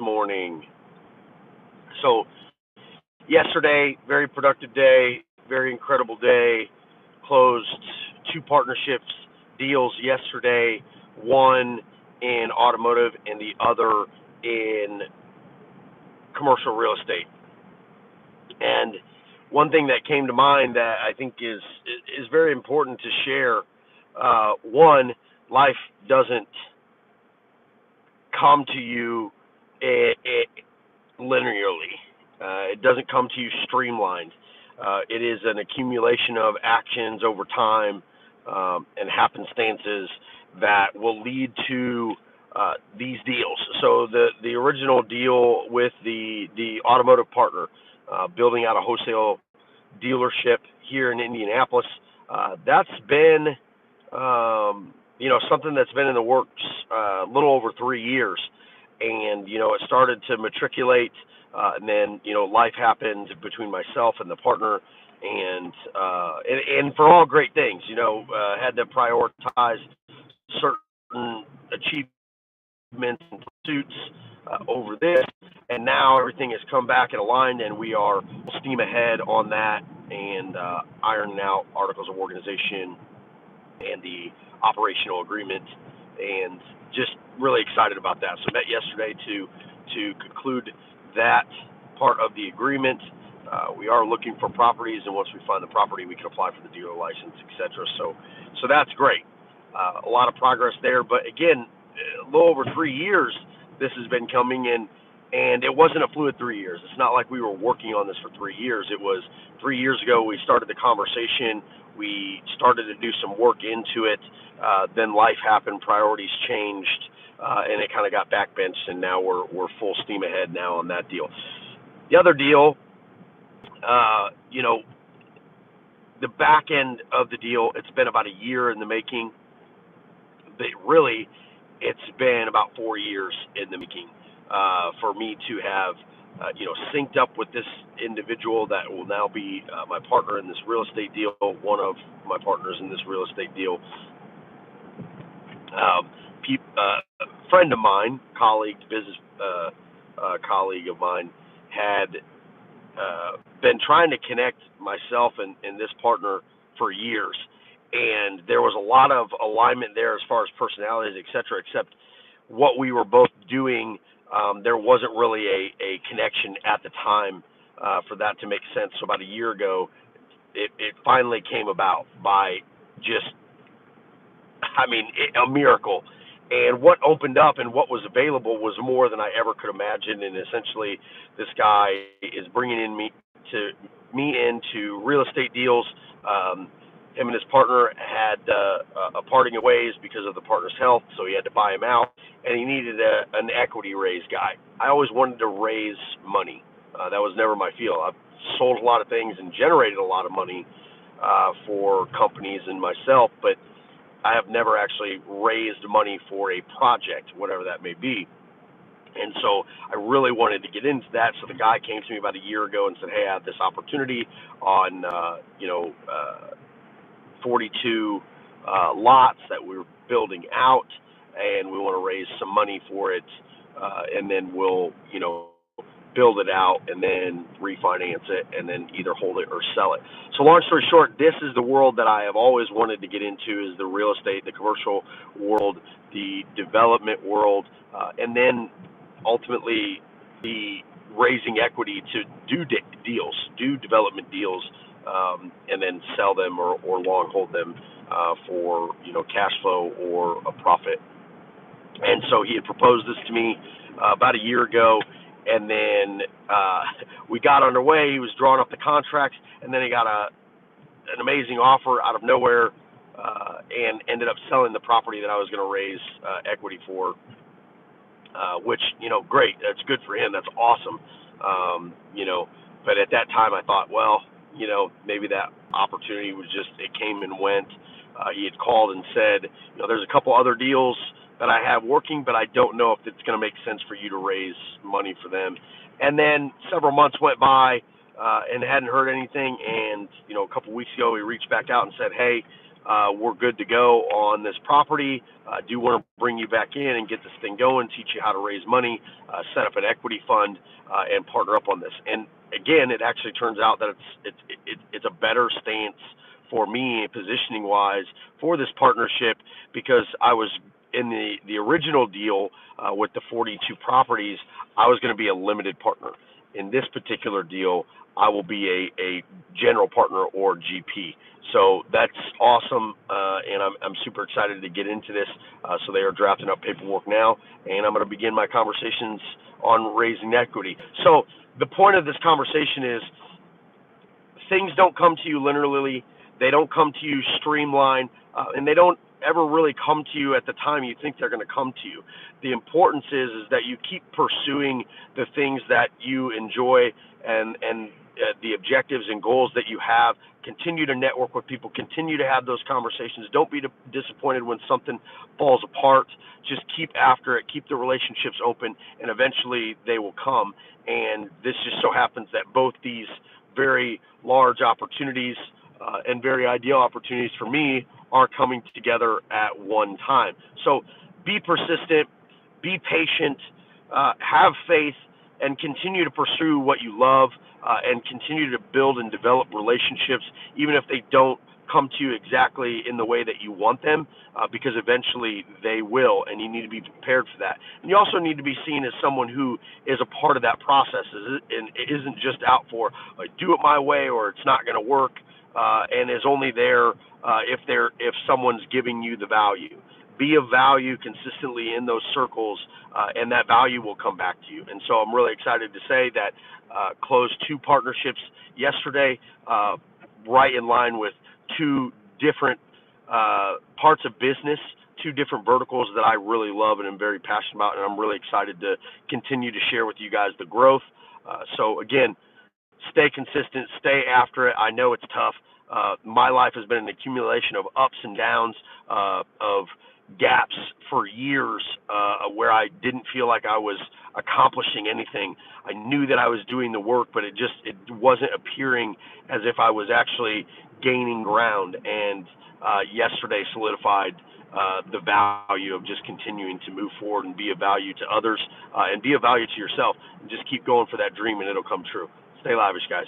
morning. So, yesterday, very productive day, very incredible day. Closed two partnerships deals yesterday, one in automotive and the other in commercial real estate. And one thing that came to mind that I think is very important to share. One, life doesn't come to you linearly. It doesn't come to you streamlined. It is an accumulation of actions over time and happenstances that will lead to these deals. So the original deal with the automotive partner, building out a wholesale dealership here in Indianapolis, that's been something that's been in the works a little over 3 years. And, it started to matriculate, and then, life happened between myself and the partner, and for all great things, had to prioritize certain achievements and pursuits over this, and now everything has come back and aligned, and we are steam ahead on that, and ironing out articles of organization and the operational agreement, and just really excited about that. So met yesterday to conclude that part of the agreement. We are looking for properties, and once we find the property, we can apply for the dealer license, etc. So that's great. A lot of progress there, but again, a little over 3 years this has been coming in, and it wasn't a fluid 3 years. It's not like we were working on this for 3 years. It was 3 years ago we started the conversation. We started to do some work into it. Then life happened, priorities changed, and it kind of got backbenched, and now we're full steam ahead now on that deal. The other deal, the back end of the deal, it's been about a year in the making. But really, it's been about 4 years in the making for me to have, synced up with this individual that will now be my partner in this real estate deal, one of my partners in this real estate deal. A friend of mine, business colleague of mine, had been trying to connect myself and this partner for years, and there was a lot of alignment there as far as personalities, etc. Except what we were both doing, there wasn't really a connection at the time for that to make sense. So about a year ago, it finally came about by just, a miracle. And what opened up and what was available was more than I ever could imagine. And essentially, this guy is bringing me into real estate deals. Him and his partner had a parting of ways because of the partner's health, so he had to buy him out, and he needed an equity raise guy. I always wanted to raise money. That was never my field. I've sold a lot of things and generated a lot of money for companies and myself, but I have never actually raised money for a project, whatever that may be. And so I really wanted to get into that. So the guy came to me about a year ago and said, hey, I have this opportunity on, 42 lots that we're building out, and we want to raise some money for it, and then we'll, build it out and then refinance it and then either hold it or sell it. So long story short, this is the world that I have always wanted to get into, is the real estate, the commercial world, the development world, and then ultimately the raising equity to do development deals, and then sell them or long hold them for cash flow or a profit. And so he had proposed this to me about a year ago, and then we got underway. He was drawing up the contracts, and then he got an amazing offer out of nowhere, and ended up selling the property that I was going to raise equity for, which, great. That's good for him. That's awesome. But at that time I thought, well, maybe that opportunity was just, it came and went. He had called and said, there's a couple other deals that I have working, but I don't know if it's going to make sense for you to raise money for them. And then several months went by, and hadn't heard anything. And, a couple weeks ago, he reached back out and said, hey, we're good to go on this property. I do want to bring you back in and get this thing going, teach you how to raise money, set up an equity fund, and partner up on this. And again, it actually turns out that it's a better stance for me, positioning wise, for this partnership, because I was in the original deal with the 42 properties. I was going to be a limited partner. In this particular deal, I will be a general partner or GP. So that's awesome, and I'm super excited to get into this. So they are drafting up paperwork now, and I'm going to begin my conversations on raising equity. So the point of this conversation is, things don't come to you linearly. They don't come to you streamlined, and they don't ever really come to you at the time you think they're going to come to you. The importance is that you keep pursuing the things that you enjoy, and the objectives and goals that you have. Continue to network with people. Continue to have those conversations. Don't be disappointed when something falls apart. Just keep after it. Keep the relationships open, and eventually they will come. And this just so happens that both these very large opportunities and very ideal opportunities for me are coming together at one time. So be persistent, be patient, have faith, and continue to pursue what you love, and continue to build and develop relationships, even if they don't come to you exactly in the way that you want them, because eventually they will, and you need to be prepared for that. And you also need to be seen as someone who is a part of that process, and it isn't just out for, like, do it my way or it's not going to work, and is only there if someone's giving you the value. Be of value consistently in those circles, and that value will come back to you. And so I'm really excited to say that closed 2 partnerships yesterday, right in line with 2 different parts of business, 2 different verticals that I really love and am very passionate about, and I'm really excited to continue to share with you guys the growth. So again, stay consistent, stay after it. I know it's tough. My life has been an accumulation of ups and downs, of gaps for years, where I didn't feel like I was accomplishing anything. I knew that I was doing the work, but it wasn't appearing as if I was actually gaining ground. And yesterday solidified the value of just continuing to move forward and be of value to others, and be of value to yourself, and just keep going for that dream, and it'll come true. Stay lavish, guys.